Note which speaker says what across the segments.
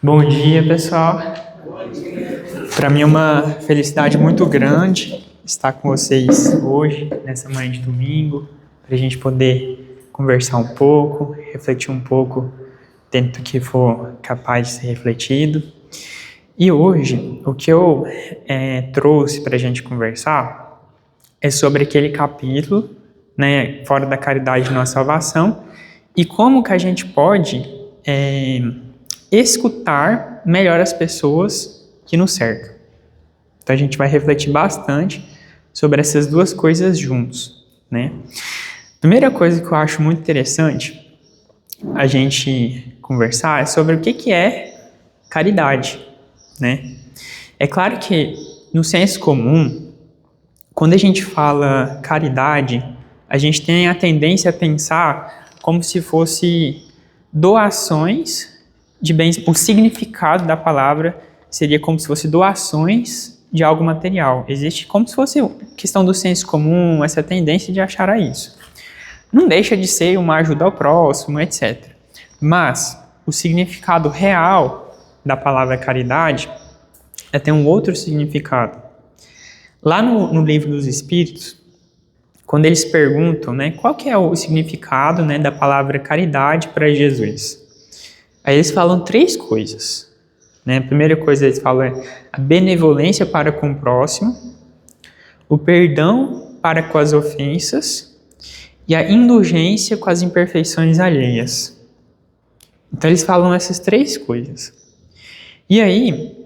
Speaker 1: Bom dia, pessoal. Para mim é uma felicidade muito grande estar com vocês hoje, nessa manhã de domingo, para a gente poder conversar um pouco, refletir um pouco dentro do que for capaz de ser refletido. E hoje, o que eu trouxe para a gente conversar é sobre aquele capítulo, fora da caridade de nossa salvação, e como que a gente pode escutar melhor as pessoas que nos cercam. Então a gente vai refletir bastante sobre essas duas coisas juntos, né? Primeira coisa que eu acho muito interessante a gente conversar é sobre o que é caridade, né? É claro que no senso comum, quando a gente fala caridade, a gente tem a tendência a pensar como se fosse doações de bens. O significado da palavra seria como se fosse doações de algo material. Existe como se fosse questão do senso comum, essa tendência de achar isso. Não deixa de ser uma ajuda ao próximo, etc. Mas o significado real da palavra caridade tem um outro significado. Lá no Livro dos Espíritos, quando eles perguntam, qual que é o significado, da palavra caridade para Jesus? Aí eles falam três coisas. A primeira coisa eles falam é a benevolência para com o próximo, o perdão para com as ofensas e a indulgência com as imperfeições alheias. Então eles falam essas três coisas. E aí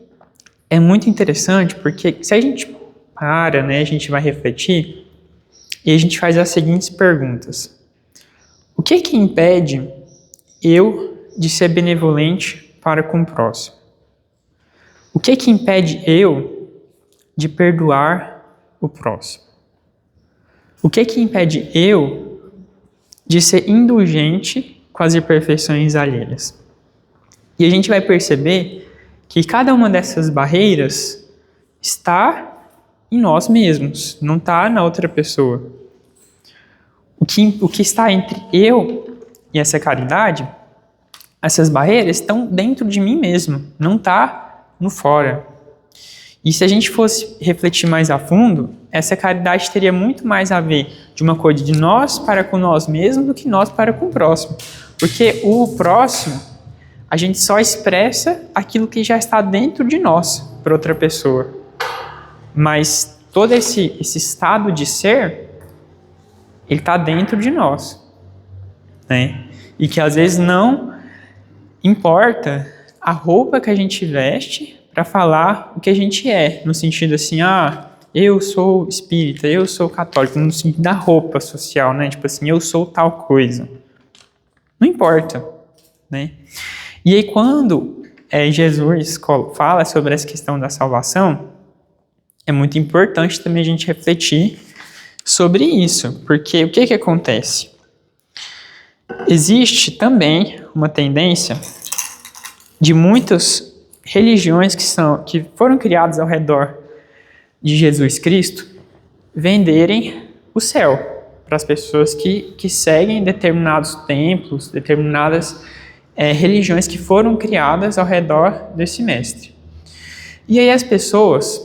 Speaker 1: é muito interessante porque se a gente para, a gente vai refletir e a gente faz as seguintes perguntas. O que impede eu de ser benevolente para com o próximo? O que impede eu de perdoar o próximo? O que impede eu de ser indulgente com as imperfeições alheias? E a gente vai perceber que cada uma dessas barreiras está em nós mesmos, não está na outra pessoa. O que está entre eu e essa caridade, essas barreiras estão dentro de mim mesmo, não está no fora. E se a gente fosse refletir mais a fundo, essa caridade teria muito mais a ver de uma coisa de nós para com nós mesmos do que nós para com o próximo. Porque o próximo, a gente só expressa aquilo que já está dentro de nós para outra pessoa. Mas todo esse estado de ser, ele está dentro de nós, E que às vezes não importa a roupa que a gente veste para falar o que a gente é, no sentido assim, eu sou espírita, eu sou católico, no sentido da roupa social, tipo assim, eu sou tal coisa. Não importa, E aí quando Jesus fala sobre essa questão da salvação, é muito importante também a gente refletir sobre isso, porque o que acontece? Existe também uma tendência de muitas religiões que foram criadas ao redor de Jesus Cristo venderem o céu para as pessoas que seguem determinados templos, determinadas religiões que foram criadas ao redor desse mestre. E aí as pessoas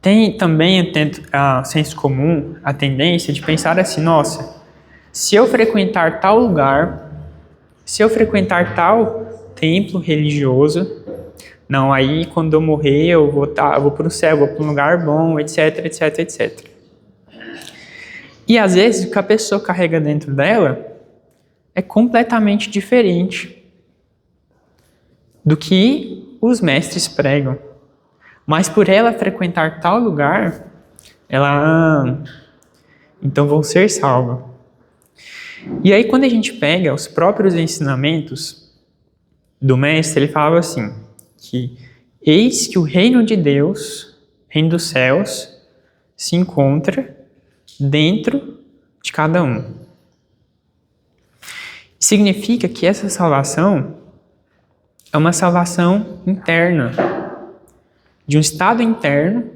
Speaker 1: têm também, a senso comum, a tendência de pensar assim, nossa, se eu frequentar tal lugar, se eu frequentar tal templo religioso, não, aí quando eu morrer eu vou para o céu, vou para um lugar bom, etc, etc, etc. E às vezes o que a pessoa carrega dentro dela é completamente diferente do que os mestres pregam. Mas por ela frequentar tal lugar, então vou ser salva. E aí quando a gente pega os próprios ensinamentos do mestre, ele falava assim, que eis que o reino de Deus, reino dos céus, se encontra dentro de cada um. Significa que essa salvação é uma salvação interna, de um estado interno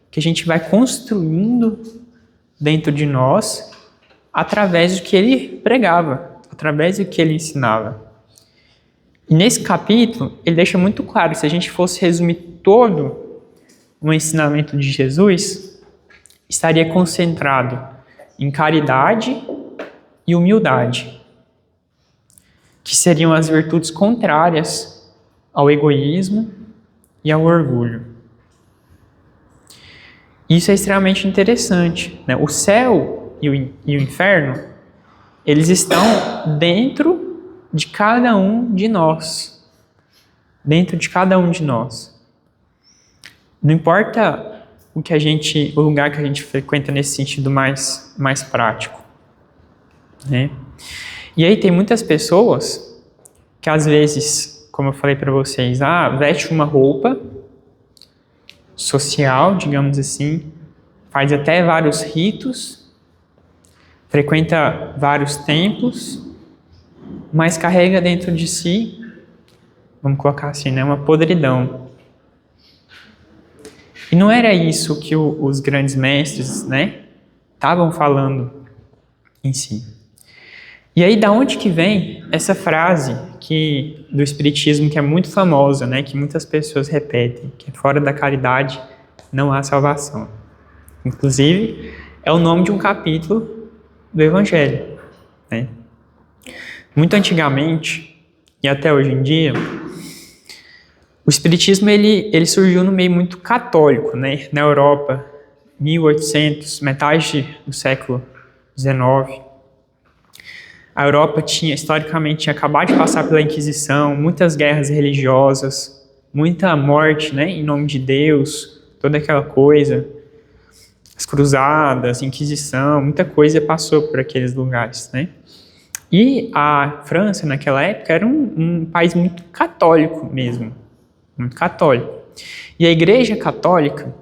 Speaker 1: que a gente vai construindo dentro de nós através do que ele pregava, através do que ele ensinava. E nesse capítulo, ele deixa muito claro, se a gente fosse resumir todo o ensinamento de Jesus, estaria concentrado em caridade e humildade, que seriam as virtudes contrárias ao egoísmo e ao orgulho. Isso é extremamente interessante, né? O céu e o inferno, eles estão dentro de cada um de nós. Dentro de cada um de nós. Não importa o lugar que a gente frequenta nesse sentido mais prático, né? E aí tem muitas pessoas que às vezes, como eu falei para vocês, veste uma roupa social, digamos assim, faz até vários ritos, frequenta vários templos, mas carrega dentro de si, vamos colocar assim, né, uma podridão. E não era isso que os grandes mestres, né, estavam falando em si. E aí, da onde que vem essa frase do Espiritismo que é muito famosa, né, que muitas pessoas repetem, que é fora da caridade não há salvação. Inclusive, é o nome de um capítulo do Evangelho, né? Muito antigamente, e até hoje em dia, o Espiritismo ele surgiu no meio muito católico, né? Na Europa, 1800, metade do século XIX. A Europa historicamente, tinha acabado de passar pela Inquisição, muitas guerras religiosas, muita morte, né? Em nome de Deus, toda aquela coisa. As cruzadas, Inquisição, muita coisa passou por aqueles lugares, né? E a França, naquela época, era um país muito católico mesmo. Muito católico. E a Igreja Católica,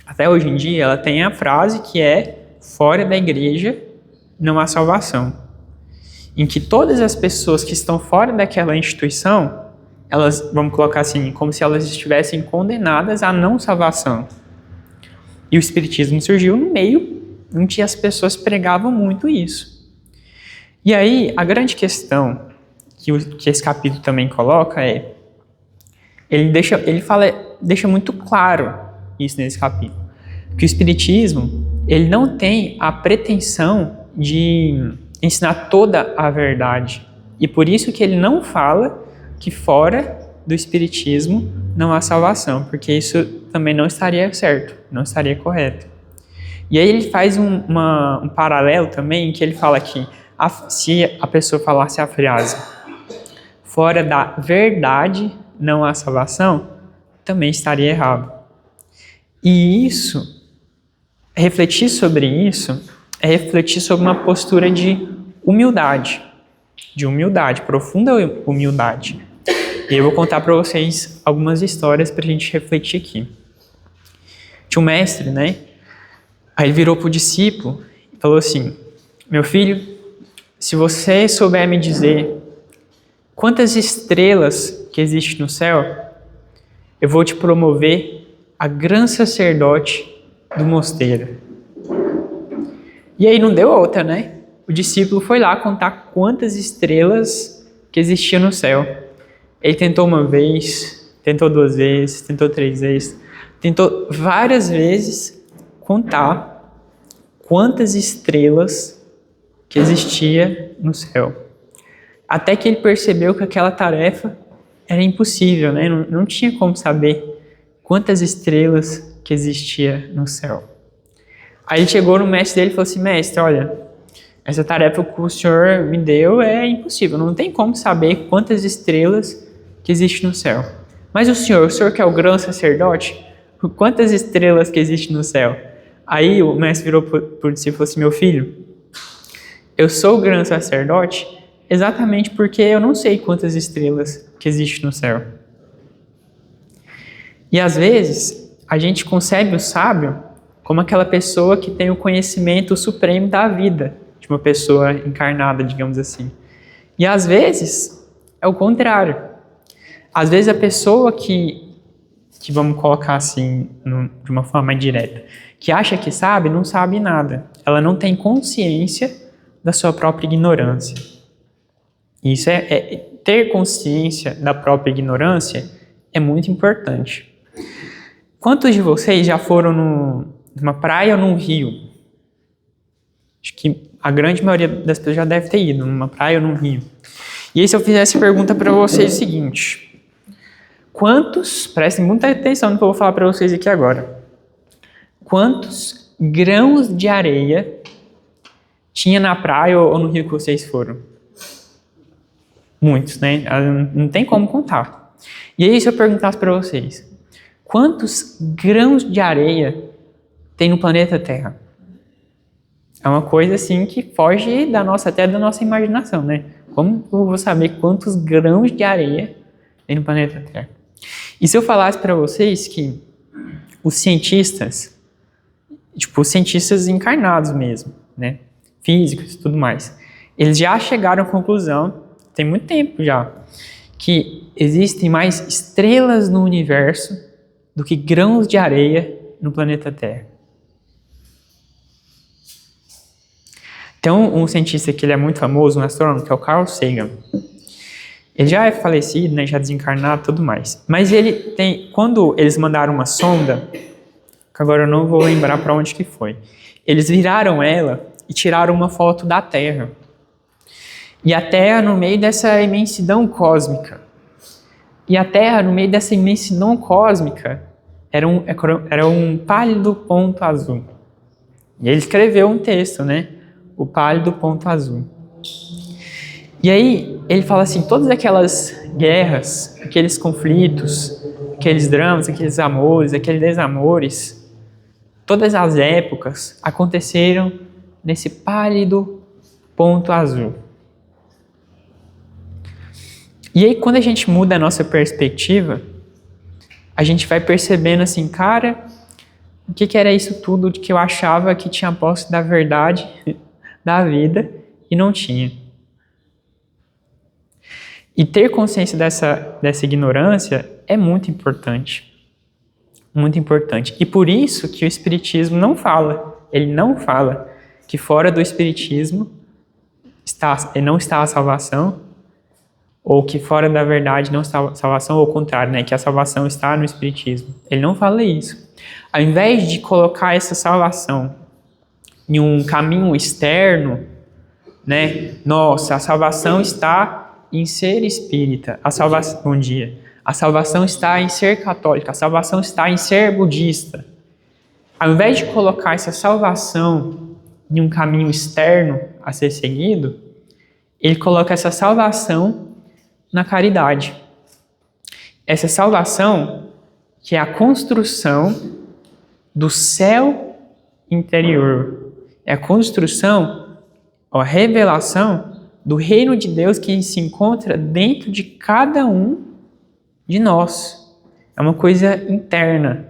Speaker 1: até hoje em dia, ela tem a frase que é fora da Igreja não há salvação. Em que todas as pessoas que estão fora daquela instituição, elas, vamos colocar assim, como se elas estivessem condenadas à não salvação. E o Espiritismo surgiu no meio em que as pessoas pregavam muito isso. E aí, a grande questão que esse capítulo também coloca ele deixa muito claro isso nesse capítulo, que o Espiritismo, ele não tem a pretensão de ensinar toda a verdade. E por isso que ele não fala que fora do Espiritismo não há salvação, porque isso também não estaria certo, não estaria correto. E aí ele faz um paralelo também, em que ele fala que se a pessoa falasse a frase fora da verdade não há salvação, também estaria errado. E refletir sobre isso, é refletir sobre uma postura de humildade, profunda humildade. E eu vou contar para vocês algumas histórias para a gente refletir aqui. Tinha um mestre, né? Aí ele virou para o discípulo e falou assim: meu filho, se você souber me dizer quantas estrelas que existem no céu, eu vou te promover a grande sacerdote do mosteiro. E aí não deu outra, né? O discípulo foi lá contar quantas estrelas que existiam no céu. Ele tentou uma vez, tentou 2 vezes, tentou 3 vezes, tentou várias vezes contar quantas estrelas que existia no céu. Até que ele percebeu que aquela tarefa era impossível, né? Não tinha como saber quantas estrelas que existia no céu. Aí ele chegou no mestre dele e falou assim: mestre, olha, essa tarefa que o senhor me deu é impossível, não tem como saber quantas estrelas que existem no céu. Mas o senhor que é o grande sacerdote, quantas estrelas que existem no céu? Aí o mestre virou para o discípulo e falou assim: meu filho, eu sou o grande sacerdote exatamente porque eu não sei quantas estrelas que existem no céu. E às vezes a gente concebe o sábio como aquela pessoa que tem o conhecimento supremo da vida, de uma pessoa encarnada, digamos assim. E às vezes é o contrário. Às vezes a pessoa que vamos colocar assim, de uma forma mais direta, que acha que sabe, não sabe nada. Ela não tem consciência da sua própria ignorância. Isso ter consciência da própria ignorância é muito importante. Quantos de vocês já foram numa praia ou num rio? Acho que a grande maioria das pessoas já deve ter ido numa praia ou num rio. E aí, se eu fizesse a pergunta para vocês o seguinte: prestem muita atenção no que eu vou falar para vocês aqui agora. Quantos grãos de areia tinha na praia ou no rio que vocês foram? Muitos, né? Não tem como contar. E aí, se eu perguntasse para vocês, quantos grãos de areia tem no planeta Terra? É uma coisa assim que foge até da nossa imaginação, né? Como eu vou saber quantos grãos de areia tem no planeta Terra? E se eu falasse para vocês que os cientistas encarnados mesmo, né? Físicos e tudo mais, eles já chegaram à conclusão, tem muito tempo já, que existem mais estrelas no universo do que grãos de areia no planeta Terra. Então, um cientista que ele é muito famoso, um astrônomo, que é o Carl Sagan. Ele já é falecido, né, já desencarnado e tudo mais. Mas quando eles mandaram uma sonda, que agora eu não vou lembrar para onde que foi, eles viraram ela e tiraram uma foto da Terra. E a Terra no meio dessa imensidão cósmica. E a Terra no meio dessa imensidão cósmica era um pálido ponto azul. E ele escreveu um texto, né? O pálido ponto azul. E aí ele fala assim, todas aquelas guerras, aqueles conflitos, aqueles dramas, aqueles amores, aqueles desamores, todas as épocas aconteceram nesse pálido ponto azul. E aí quando a gente muda a nossa perspectiva, a gente vai percebendo assim, cara, o que era isso tudo de que eu achava que tinha posse da verdade da vida e não tinha. E ter consciência dessa ignorância é muito importante. Muito importante. E por isso que o Espiritismo não fala. Ele não fala que fora do Espiritismo não está a salvação, ou que fora da verdade não está a salvação, ou ao contrário, né, que a salvação está no Espiritismo. Ele não fala isso. Ao invés de colocar essa salvação em um caminho externo, né, nossa, a salvação está em ser espírita, a salvação está em ser católica, a salvação está em ser budista. Ao invés de colocar essa salvação em um caminho externo a ser seguido, ele coloca essa salvação na caridade. Essa salvação que é a construção do céu interior, é a construção, a revelação do reino de Deus que se encontra dentro de cada um de nós. É uma coisa interna,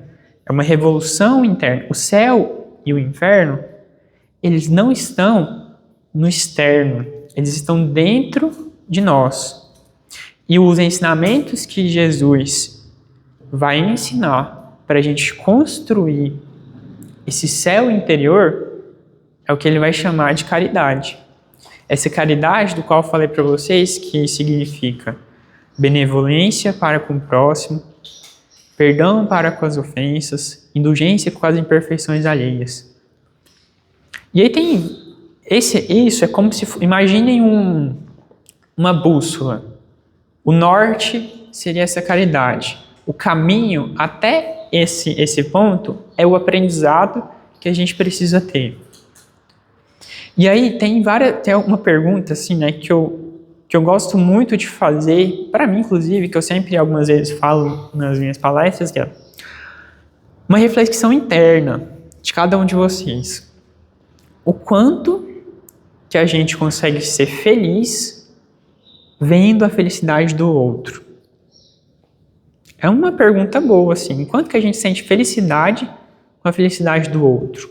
Speaker 1: é uma revolução interna. O céu e o inferno, eles não estão no externo, eles estão dentro de nós. E os ensinamentos que Jesus vai ensinar para a gente construir esse céu interior é o que ele vai chamar de caridade. Essa caridade do qual eu falei para vocês, que significa benevolência para com o próximo, perdão para com as ofensas, indulgência com as imperfeições alheias. E aí tem isso é como se, imaginem uma bússola. O norte seria essa caridade. O caminho até esse ponto é o aprendizado que a gente precisa ter. E aí tem uma pergunta assim, né, que eu gosto muito de fazer, para mim inclusive, que eu sempre algumas vezes falo nas minhas palestras, que é uma reflexão interna de cada um de vocês. O quanto que a gente consegue ser feliz vendo a felicidade do outro? É uma pergunta boa, assim. Quanto que a gente sente felicidade com a felicidade do outro?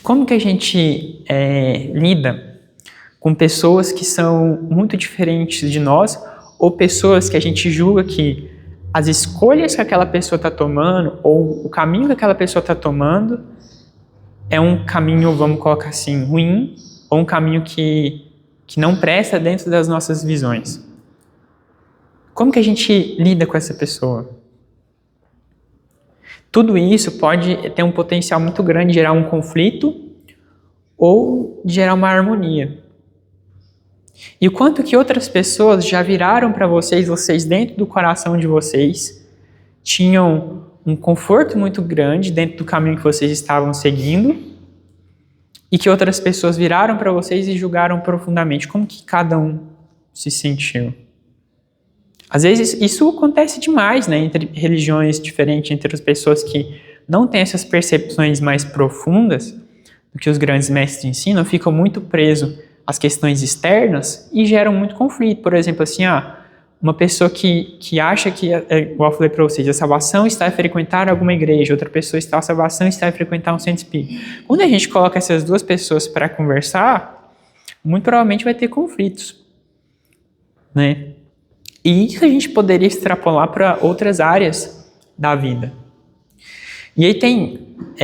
Speaker 1: Como que a gente lida com pessoas que são muito diferentes de nós, ou pessoas que a gente julga que as escolhas que aquela pessoa está tomando, ou o caminho que aquela pessoa está tomando, é um caminho, vamos colocar assim, ruim, ou um caminho que que não presta dentro das nossas visões. Como que a gente lida com essa pessoa? Tudo isso pode ter um potencial muito grande de gerar um conflito ou de gerar uma harmonia. E o quanto que outras pessoas já viraram para vocês dentro do coração de vocês, tinham um conforto muito grande dentro do caminho que vocês estavam seguindo, e que outras pessoas viraram para vocês e julgaram profundamente. Como que cada um se sentiu? Às vezes isso acontece demais, né, entre religiões diferentes, entre as pessoas que não têm essas percepções mais profundas do que os grandes mestres ensinam, ficam muito presos às questões externas e geram muito conflito. Por exemplo, assim, uma pessoa que acha que, igual eu falei para vocês, a salvação está a frequentar alguma igreja, outra pessoa a salvação está a frequentar um centro espírita. Quando a gente coloca essas duas pessoas para conversar, muito provavelmente vai ter conflitos, né? E isso a gente poderia extrapolar para outras áreas da vida. E aí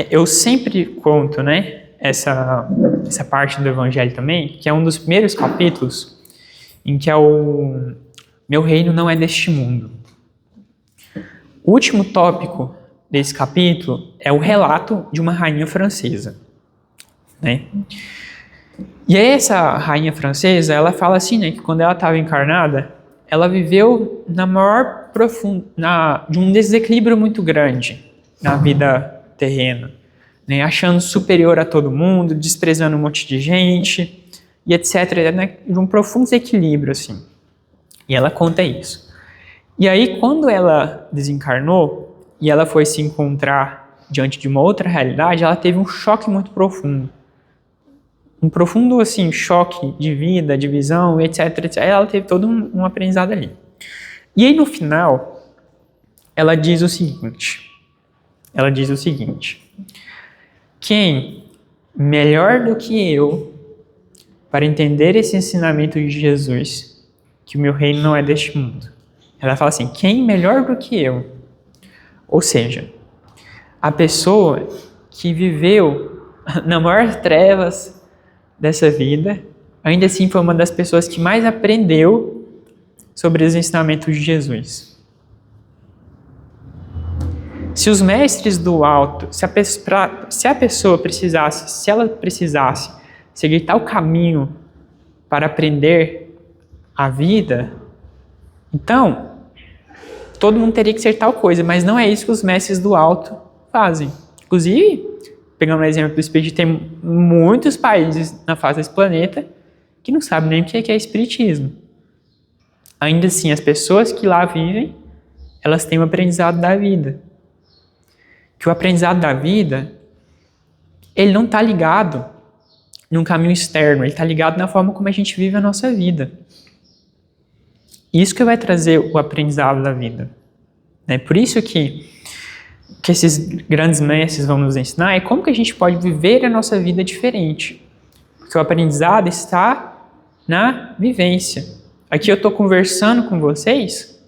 Speaker 1: eu sempre conto, né, essa parte do Evangelho também, que é um dos primeiros capítulos, em que é o meu reino não é deste mundo. O último tópico desse capítulo é o relato de uma rainha francesa, né? E aí essa rainha francesa, ela fala assim, né, que quando ela estava encarnada, ela viveu de um desequilíbrio muito grande na vida terrena, né, achando superior a todo mundo, desprezando um monte de gente, e etc., né, de um profundo desequilíbrio, assim. E ela conta isso. E aí, quando ela desencarnou, e ela foi se encontrar diante de uma outra realidade, ela teve um choque muito profundo. Um profundo, assim, choque de vida, de visão, etc., etc. Ela teve todo um aprendizado ali. E aí, no final, ela diz o seguinte. Quem, melhor do que eu, para entender esse ensinamento de Jesus, que o meu reino não é deste mundo. Ela fala assim, quem melhor do que eu? Ou seja, a pessoa que viveu na maior trevas dessa vida, ainda assim foi uma das pessoas que mais aprendeu sobre os ensinamentos de Jesus. Se os mestres do alto, se a pessoa precisasse, se ela precisasse seguir tal caminho para aprender a vida, então todo mundo teria que ser tal coisa, mas não é isso que os mestres do alto fazem. Inclusive, pegando o exemplo do Espiritismo, tem muitos países na face desse planeta que não sabem nem o que é Espiritismo. Ainda assim, as pessoas que lá vivem, elas têm um aprendizado da vida. Que o aprendizado da vida, ele não está ligado num caminho externo, ele está ligado na forma como a gente vive a nossa vida. Isso que vai trazer o aprendizado da vida. É por isso que esses grandes mestres vão nos ensinar é como que a gente pode viver a nossa vida diferente. Porque o aprendizado está na vivência. Aqui eu estou conversando com vocês,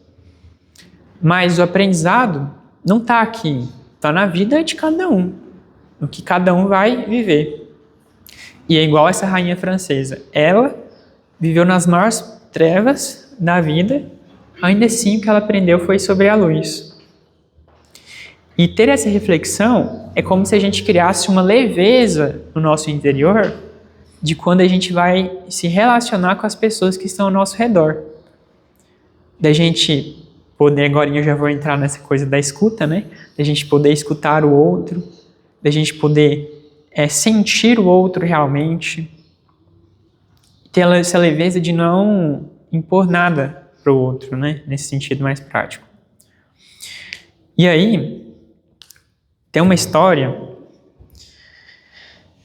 Speaker 1: mas o aprendizado não está aqui. Está na vida de cada um. No que cada um vai viver. E é igual essa rainha francesa. Ela viveu nas maiores trevas da vida, ainda assim o que ela aprendeu foi sobre a luz. E ter essa reflexão é como se a gente criasse uma leveza no nosso interior de quando a gente vai se relacionar com as pessoas que estão ao nosso redor. Da gente poder, agora eu já vou entrar nessa coisa da escuta, né? Da gente poder escutar o outro, da gente poder sentir o outro realmente, ter essa leveza de não impor nada para o outro, né? Nesse sentido mais prático. E aí, tem uma história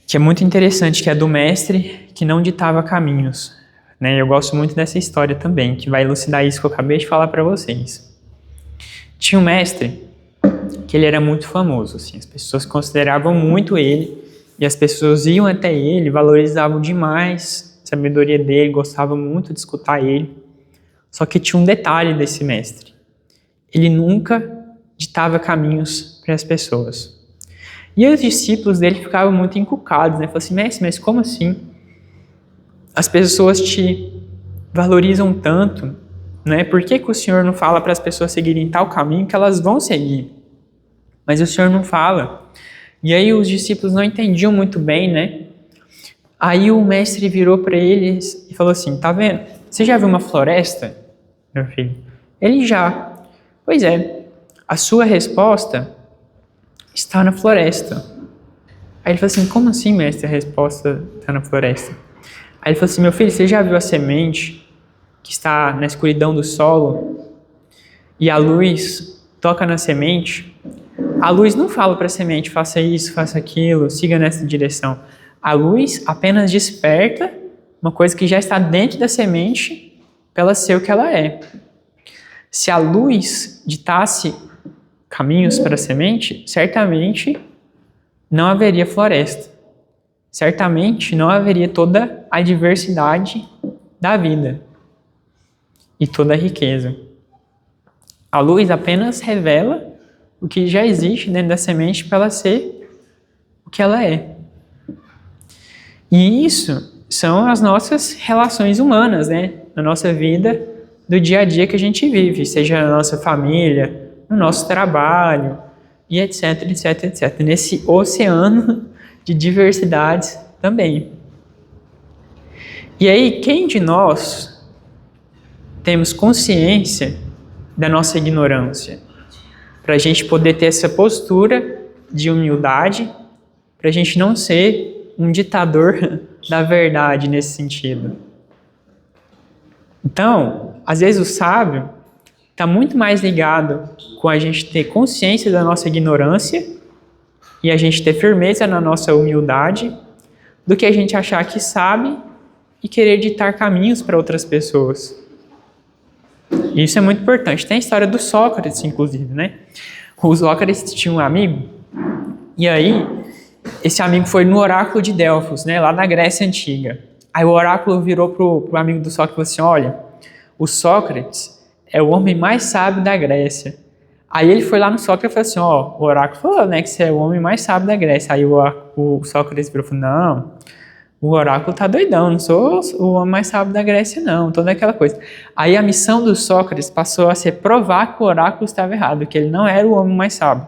Speaker 1: que é muito interessante, que é do mestre que não ditava caminhos, né? Eu gosto muito dessa história também, que vai elucidar isso que eu acabei de falar para vocês. Tinha um mestre que ele era muito famoso, assim, as pessoas consideravam muito ele, e as pessoas iam até ele, valorizavam demais a sabedoria dele, gostavam muito de escutar ele. Só que tinha um detalhe desse mestre. Ele nunca ditava caminhos para as pessoas. E os discípulos dele ficavam muito encucados, né? Falaram assim, mestre, mas como assim? as pessoas te valorizam tanto, né? Por que que o Senhor não fala para as pessoas seguirem tal caminho que elas vão seguir? Mas o Senhor não fala. E aí os discípulos não entendiam muito bem, né? Aí o mestre virou para eles e falou assim, tá vendo? Você já viu uma floresta, meu filho? Ele já. Pois é, a sua resposta está na floresta. Aí ele falou assim, como assim, mestre, a resposta está na floresta? Aí ele falou assim, meu filho, você já viu a semente que está na escuridão do solo e a luz toca na semente? A luz não fala para a semente, faça isso, faça aquilo, siga nessa direção. A luz apenas desperta uma coisa que já está dentro da semente para ela ser o que ela é. Se a luz ditasse caminhos para a semente, certamente não haveria floresta. Certamente não haveria toda a diversidade da vida e toda a riqueza. A luz apenas revela o que já existe dentro da semente para ela ser o que ela é. E isso são as nossas relações humanas, né? Na nossa vida, do dia a dia que a gente vive, seja na nossa família, no nosso trabalho, e etc, etc, etc. Nesse oceano de diversidades também. E aí, quem de nós temos consciência da nossa ignorância? Para a gente poder ter essa postura de humildade, para a gente não ser um ditador da verdade nesse sentido. Então, às vezes o sábio está muito mais ligado com a gente ter consciência da nossa ignorância e a gente ter firmeza na nossa humildade do que a gente achar que sabe e querer ditar caminhos para outras pessoas. E isso é muito importante. Tem a história do Sócrates, inclusive, né? O Sócrates tinha um amigo e aí esse amigo foi no oráculo de Delfos, né? Lá na Grécia Antiga. Aí o oráculo virou pro amigo do Sócrates e falou assim, olha, o Sócrates é o homem mais sábio da Grécia. Aí ele foi lá no Sócrates e falou assim, ó, o oráculo falou, né, que você é o homem mais sábio da Grécia. Aí o Sócrates virou e falou, não, o oráculo tá doidão, não sou o homem mais sábio da Grécia não, toda aquela coisa. Aí a missão do Sócrates passou a ser provar que o oráculo estava errado, que ele não era o homem mais sábio.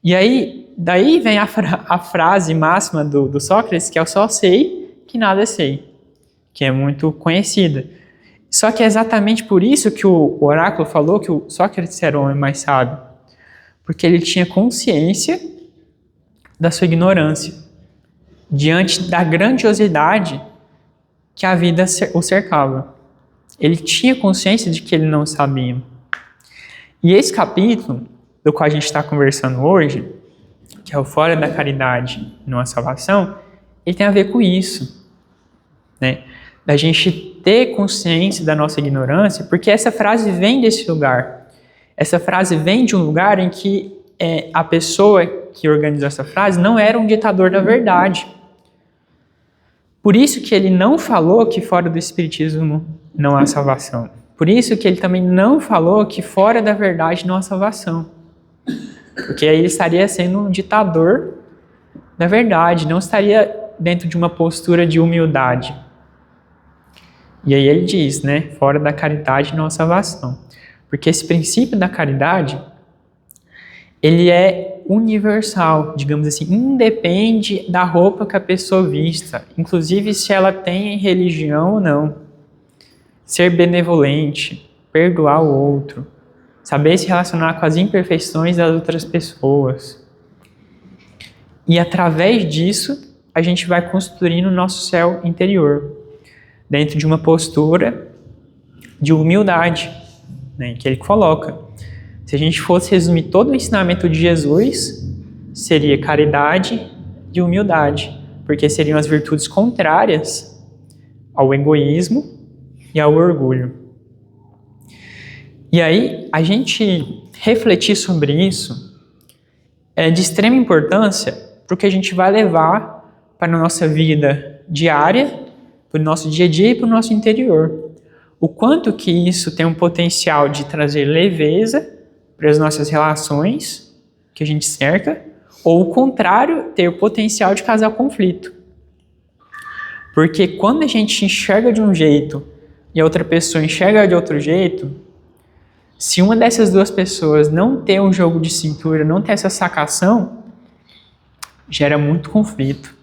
Speaker 1: E aí, daí vem a frase máxima do Sócrates, que é eu só sei que nada sei, que é muito conhecida. Só que é exatamente por isso que o oráculo falou que o Sócrates era o homem mais sábio. Porque ele tinha consciência da sua ignorância, diante da grandiosidade que a vida o cercava. Ele tinha consciência de que ele não sabia. E esse capítulo, do qual a gente está conversando hoje, que é o Fora da Caridade e Não a Salvação, ele tem a ver com isso, né? Da gente ter consciência da nossa ignorância, porque essa frase vem desse lugar. Essa frase vem de um lugar em que a pessoa que organizou essa frase não era um ditador da verdade. Por isso que ele não falou que fora do Espiritismo não há salvação. Por isso que ele também não falou que fora da verdade não há salvação. Porque aí ele estaria sendo um ditador da verdade, não estaria dentro de uma postura de humildade. E aí ele diz, né, fora da caridade não há salvação. Porque esse princípio da caridade, ele é universal, digamos assim, independe da roupa que a pessoa vista, inclusive se ela tem religião ou não. Ser benevolente, perdoar o outro, saber se relacionar com as imperfeições das outras pessoas. E através disso, a gente vai construindo o nosso céu interior, dentro de uma postura de humildade, né, que ele coloca. Se a gente fosse resumir todo o ensinamento de Jesus, seria caridade e humildade, porque seriam as virtudes contrárias ao egoísmo e ao orgulho. E aí, a gente refletir sobre isso é de extrema importância porque a gente vai levar para a nossa vida diária, para o nosso dia a dia e para o nosso interior. O quanto que isso tem um potencial de trazer leveza para as nossas relações que a gente cerca, ou o contrário, ter o potencial de causar conflito. Porque quando a gente enxerga de um jeito e a outra pessoa enxerga de outro jeito, se uma dessas duas pessoas não ter um jogo de cintura, não ter essa sacação, gera muito conflito.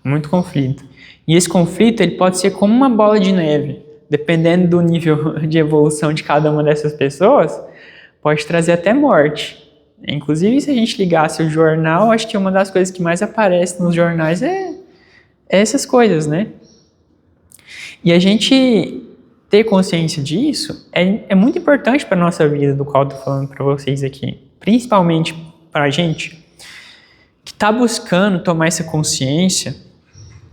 Speaker 1: Muito conflito. E esse conflito ele pode ser como uma bola de neve. Dependendo do nível de evolução de cada uma dessas pessoas, pode trazer até morte. Inclusive, se a gente ligasse o jornal, acho que uma das coisas que mais aparece nos jornais é essas coisas, né? E a gente ter consciência disso é muito importante para a nossa vida, do qual eu estou falando para vocês aqui. Principalmente para a gente que está buscando tomar essa consciência,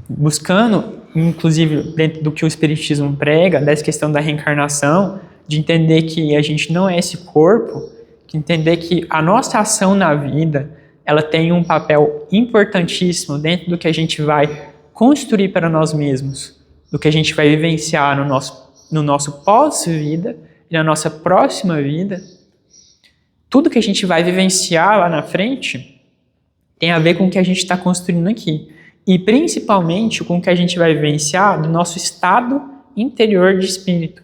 Speaker 1: buscando, inclusive, dentro do que o Espiritismo prega, dessa questão da reencarnação, de entender que a gente não é esse corpo, de entender que a nossa ação na vida, ela tem um papel importantíssimo dentro do que a gente vai construir para nós mesmos, do que a gente vai vivenciar no nosso pós-vida e na nossa próxima vida. Tudo que a gente vai vivenciar lá na frente tem a ver com o que a gente está construindo aqui. E principalmente com o que a gente vai vivenciar do nosso estado interior de espírito.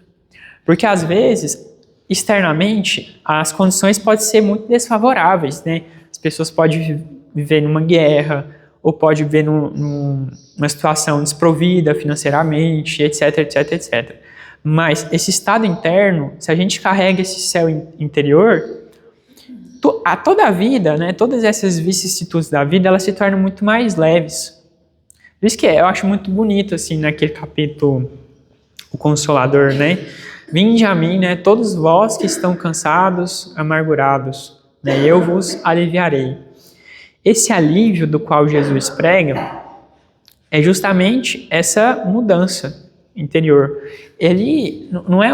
Speaker 1: Porque às vezes, externamente, as condições podem ser muito desfavoráveis, né? As pessoas podem viver numa guerra, ou podem viver numa situação desprovida financeiramente, etc, etc, etc. Mas esse estado interno, se a gente carrega esse céu interior, toda a vida, né, todas essas vicissitudes da vida, elas se tornam muito mais leves. Por isso que eu acho muito bonito, assim, naquele capítulo, o Consolador, né? Vinde a mim, né, todos vós que estão cansados, amargurados, né, eu vos aliviarei. Esse alívio do qual Jesus prega é justamente essa mudança interior. Ele não é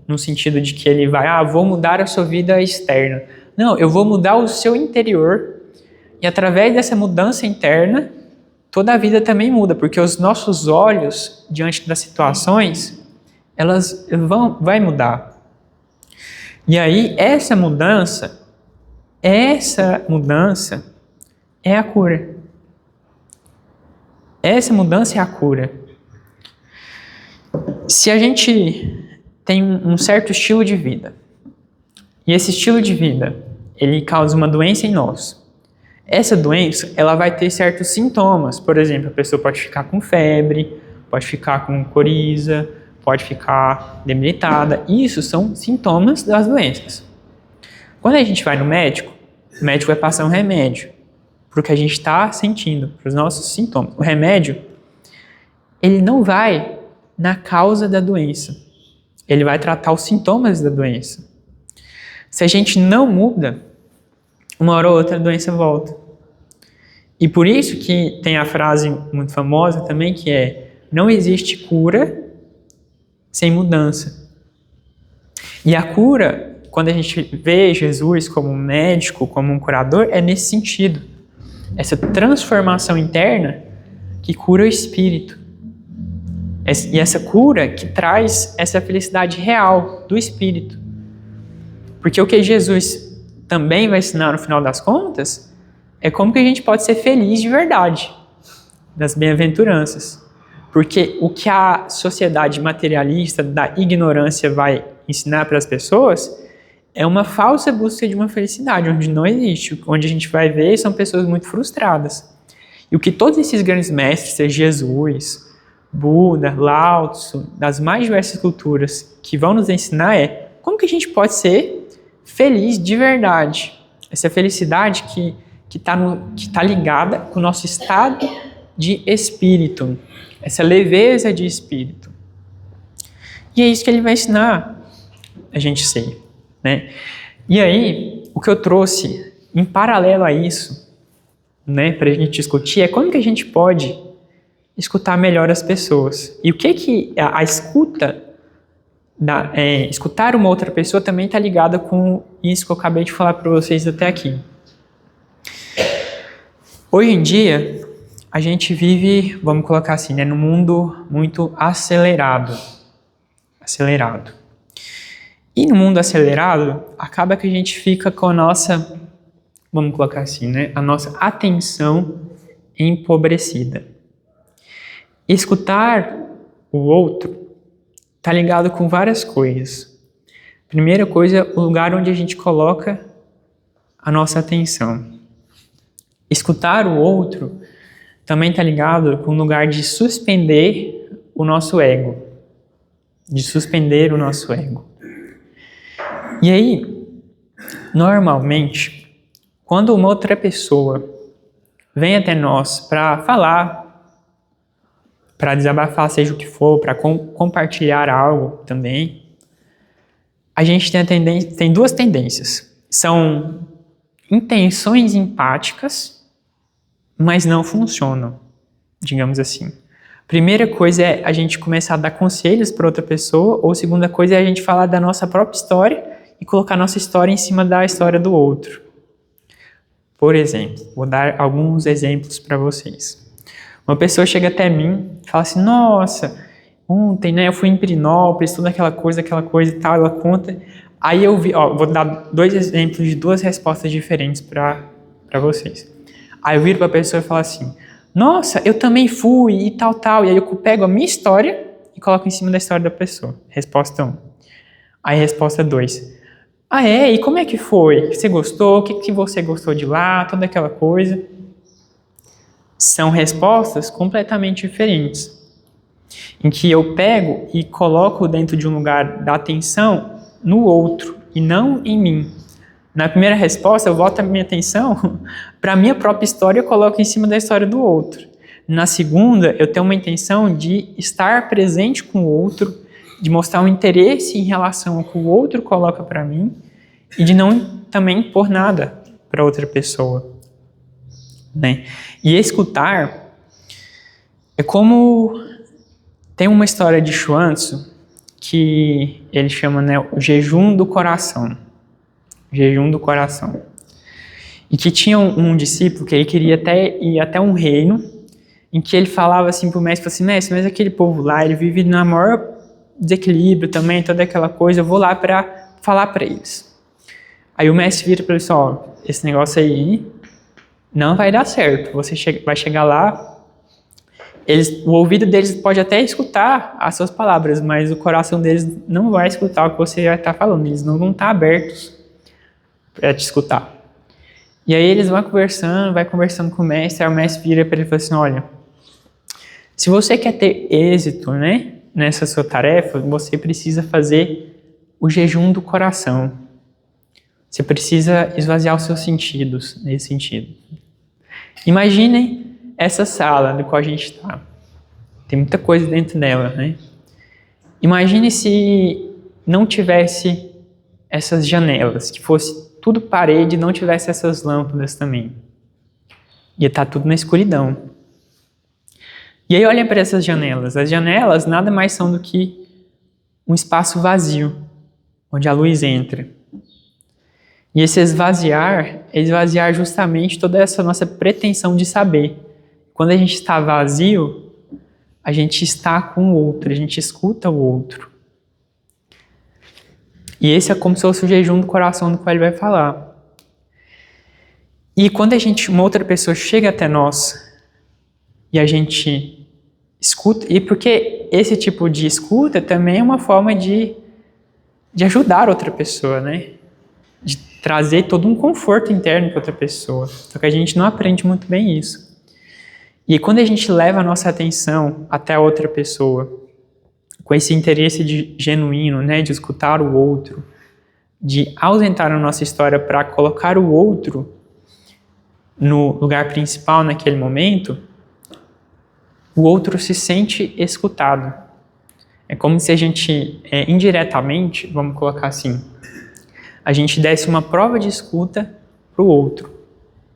Speaker 1: no sentido de que ele vai, vou mudar a sua vida externa. Não, eu vou mudar o seu interior e através dessa mudança interna, toda a vida também muda, porque os nossos olhos diante das situações, elas vai mudar. E aí, essa mudança é a cura. Essa mudança é a cura. Se a gente tem um certo estilo de vida, e esse estilo de vida, ele causa uma doença em nós, essa doença, ela vai ter certos sintomas. Por exemplo, a pessoa pode ficar com febre, pode ficar com coriza, pode ficar debilitada. Isso são sintomas das doenças. Quando a gente vai no médico, o médico vai passar um remédio para o que a gente está sentindo, para os nossos sintomas. O remédio, ele não vai na causa da doença. Ele vai tratar os sintomas da doença. Se a gente não muda, uma hora ou outra a doença volta. E por isso que tem a frase muito famosa também, que é: não existe cura sem mudança. E a cura, quando a gente vê Jesus como um médico, como um curador, é nesse sentido. Essa transformação interna que cura o espírito. E essa cura que traz essa felicidade real do espírito. Porque o que Jesus também vai ensinar no final das contas é como que a gente pode ser feliz de verdade, das bem-aventuranças. Porque o que a sociedade materialista da ignorância vai ensinar para as pessoas é uma falsa busca de uma felicidade, onde não existe. Onde a gente vai ver são pessoas muito frustradas. E o que todos esses grandes mestres, seja Jesus, Buda, Lao Tzu, das mais diversas culturas, que vão nos ensinar é como que a gente pode ser feliz de verdade. Essa felicidade que tá ligada com o nosso estado de espírito. Essa leveza de espírito. E é isso que ele vai ensinar a gente ser, né? E aí, o que eu trouxe em paralelo a isso, né, para a gente discutir, é como que a gente pode escutar melhor as pessoas. E o que a escuta, escutar uma outra pessoa também está ligada com isso que eu acabei de falar para vocês até aqui. Hoje em dia, a gente vive, vamos colocar assim, né, num mundo muito acelerado. E no mundo acelerado, acaba que a gente fica com a nossa, vamos colocar assim, né, a nossa atenção empobrecida. Escutar o outro está ligado com várias coisas. Primeira coisa, o lugar onde a gente coloca a nossa atenção. Escutar o outro também está ligado com o lugar de suspender o nosso ego. De suspender o nosso ego. E aí, normalmente, quando uma outra pessoa vem até nós para falar, para desabafar, seja o que for, para compartilhar algo também, a gente tem duas tendências. São intenções empáticas, mas não funcionam, digamos assim. Primeira coisa é a gente começar a dar conselhos para outra pessoa, ou segunda coisa é a gente falar da nossa própria história e colocar nossa história em cima da história do outro. Por exemplo, vou dar alguns exemplos para vocês. Uma pessoa chega até mim e fala assim, nossa, ontem, né, eu fui em Pirinópolis, toda aquela coisa e tal, ela conta. Aí eu vi, vou dar 2 exemplos de 2 respostas diferentes para vocês. Aí eu viro para a pessoa e falo assim, nossa, eu também fui e tal. E aí eu pego a minha história e coloco em cima da história da pessoa. Resposta 1. Aí resposta 2. Ah, é? E como é que foi? Você gostou? O que você gostou de lá? Toda aquela coisa. São respostas completamente diferentes. Em que eu pego e coloco dentro de um lugar da atenção no outro e não em mim. Na primeira resposta, eu volto a minha atenção para a minha própria história e coloco em cima da história do outro. Na segunda, eu tenho uma intenção de estar presente com o outro, de mostrar um interesse em relação ao que o outro coloca para mim e de não também impor nada para outra pessoa. Né? E escutar é como... Tem uma história de Chuang-Tzu que ele chama, né, o jejum do coração. Jejum do coração. E que tinha um discípulo que ele queria ir até um reino em que ele falava assim pro mestre, assim, mestre, mas aquele povo lá, ele vive na maior desequilíbrio também, toda aquela coisa, eu vou lá para falar para eles. Aí o mestre vira para ele assim, esse negócio aí não vai dar certo, você vai chegar lá, o ouvido deles pode até escutar as suas palavras, mas o coração deles não vai escutar o que você vai estar falando, eles não vão estar abertos para te escutar. E aí eles vão conversando com o mestre, aí o mestre vira para ele e fala assim, olha, se você quer ter êxito, né, nessa sua tarefa, você precisa fazer o jejum do coração. Você precisa esvaziar os seus sentidos nesse sentido. Imaginem essa sala no qual a gente está. Tem muita coisa dentro dela, né? Imagine se não tivesse essas janelas, que fosse tudo parede e não tivesse essas lâmpadas também. Ia estar tudo na escuridão. E aí olhem para essas janelas. As janelas nada mais são do que um espaço vazio, onde a luz entra. E esse esvaziar é esvaziar justamente toda essa nossa pretensão de saber. Quando a gente está vazio, a gente está com o outro, a gente escuta o outro. E esse é como se fosse o jejum do coração do qual ele vai falar. E quando uma outra pessoa chega até nós e a gente escuta, e porque esse tipo de escuta também é uma forma de ajudar outra pessoa, né? De trazer todo um conforto interno para outra pessoa. Só que a gente não aprende muito bem isso. E quando a gente leva a nossa atenção até a outra pessoa, com esse interesse genuíno, né, de escutar o outro, de ausentar a nossa história para colocar o outro no lugar principal naquele momento, o outro se sente escutado. É como se a gente, indiretamente, vamos colocar assim, a gente desse uma prova de escuta para o outro,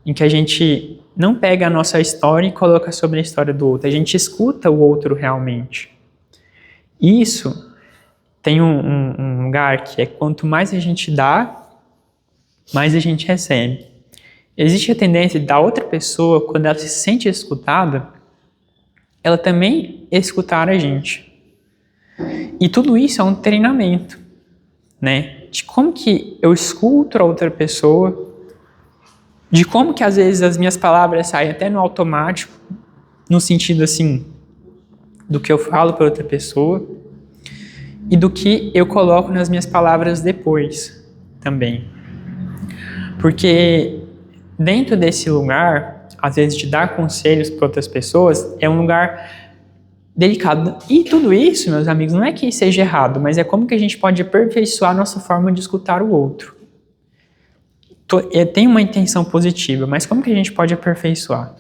Speaker 1: em que a gente não pega a nossa história e coloca sobre a história do outro, a gente escuta o outro realmente. Isso tem um lugar que é quanto mais a gente dá, mais a gente recebe. Existe a tendência da outra pessoa, quando ela se sente escutada, ela também escutar a gente. E tudo isso é um treinamento, né? De como que eu escuto a outra pessoa, de como que às vezes as minhas palavras saem até no automático, no sentido assim, do que eu falo para outra pessoa e do que eu coloco nas minhas palavras depois também. Porque dentro desse lugar, às vezes de dar conselhos para outras pessoas, é um lugar delicado. E tudo isso, meus amigos, não é que seja errado, mas é como que a gente pode aperfeiçoar a nossa forma de escutar o outro. Tem uma intenção positiva, mas como que a gente pode aperfeiçoar?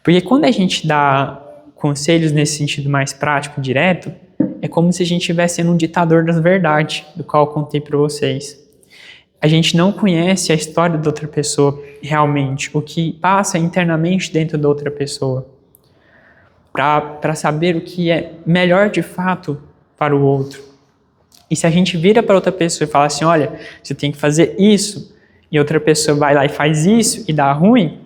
Speaker 1: Porque quando a gente dá conselhos nesse sentido mais prático, direto, é como se a gente estivesse sendo um ditador das verdades, do qual eu contei para vocês. A gente não conhece a história da outra pessoa realmente, o que passa internamente dentro da outra pessoa, para saber o que é melhor de fato para o outro. E se a gente vira para outra pessoa e fala assim, olha, você tem que fazer isso, e outra pessoa vai lá e faz isso e dá ruim,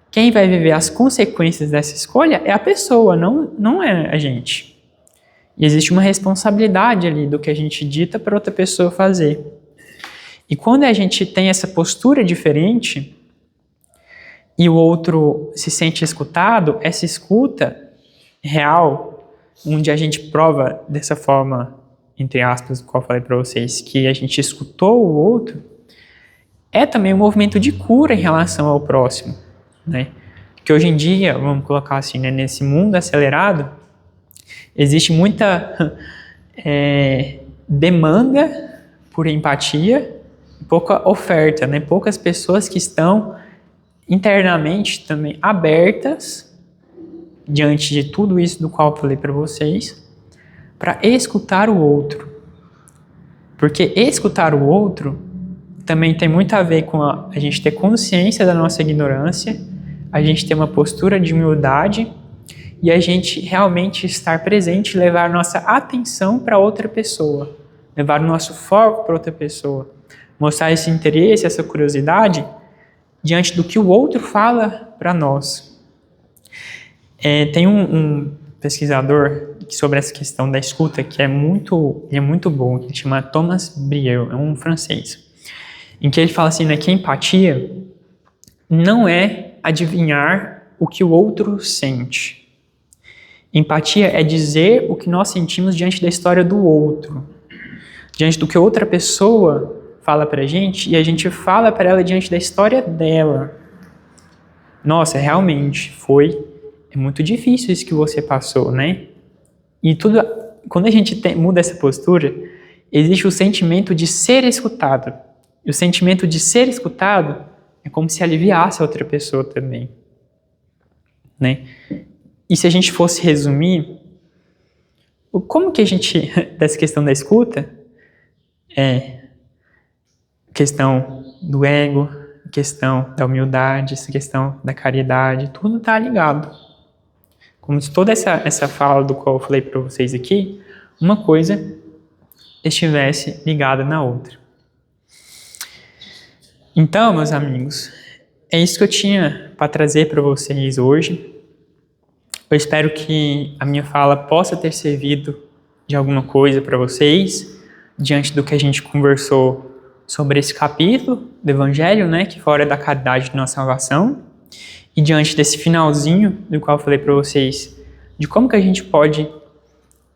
Speaker 1: quem vai viver as consequências dessa escolha é a pessoa, não é a gente. E existe uma responsabilidade ali do que a gente dita para outra pessoa fazer. E quando a gente tem essa postura diferente e o outro se sente escutado, essa escuta real, onde a gente prova dessa forma, entre aspas, do qual eu falei para vocês, que a gente escutou o outro, é também um movimento de cura em relação ao próximo, né? Que hoje em dia, vamos colocar assim, né, nesse mundo acelerado, existe muita demanda por empatia e pouca oferta, né? Poucas pessoas que estão internamente também abertas diante de tudo isso do qual eu falei para vocês, para escutar o outro. Porque escutar o outro também tem muito a ver com a gente ter consciência da nossa ignorância, a gente ter uma postura de humildade e a gente realmente estar presente e levar nossa atenção para outra pessoa, levar o nosso foco para outra pessoa, mostrar esse interesse, essa curiosidade diante do que o outro fala para nós. Tem um pesquisador sobre essa questão da escuta que é muito bom, que se chama Thomas Brieux, é um francês, em que ele fala assim, né, que a empatia não é adivinhar o que o outro sente. Empatia é dizer o que nós sentimos diante da história do outro, diante do que outra pessoa fala pra gente e a gente fala para ela diante da história dela. Nossa, realmente é muito difícil isso que você passou, né? E quando a gente muda essa postura, existe o sentimento de ser escutado. E o sentimento de ser escutado é como se aliviasse a outra pessoa também, né? E se a gente fosse resumir, como que a gente, dessa questão da escuta, questão do ego, questão da humildade, essa questão da caridade, tudo está ligado. Como se toda essa fala do qual eu falei para vocês aqui, uma coisa estivesse ligada na outra. Então, meus amigos, é isso que eu tinha para trazer para vocês hoje. Eu espero que a minha fala possa ter servido de alguma coisa para vocês, diante do que a gente conversou sobre esse capítulo do Evangelho, né, que fora da caridade de nossa salvação, e diante desse finalzinho do qual eu falei para vocês, de como que a gente pode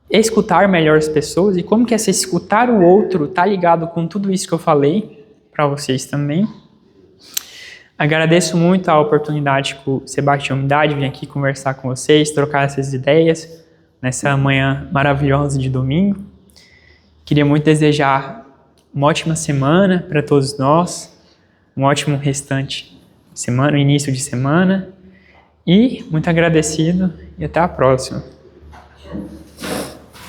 Speaker 1: escutar melhor as pessoas e como que esse escutar o outro está ligado com tudo isso que eu falei para vocês também. Agradeço muito a oportunidade que o Sebastião me dá de vir aqui conversar com vocês, trocar essas ideias nessa manhã maravilhosa de domingo. Queria muito desejar uma ótima semana para todos nós, um ótimo restante de semana, início de semana, e muito agradecido e até a próxima.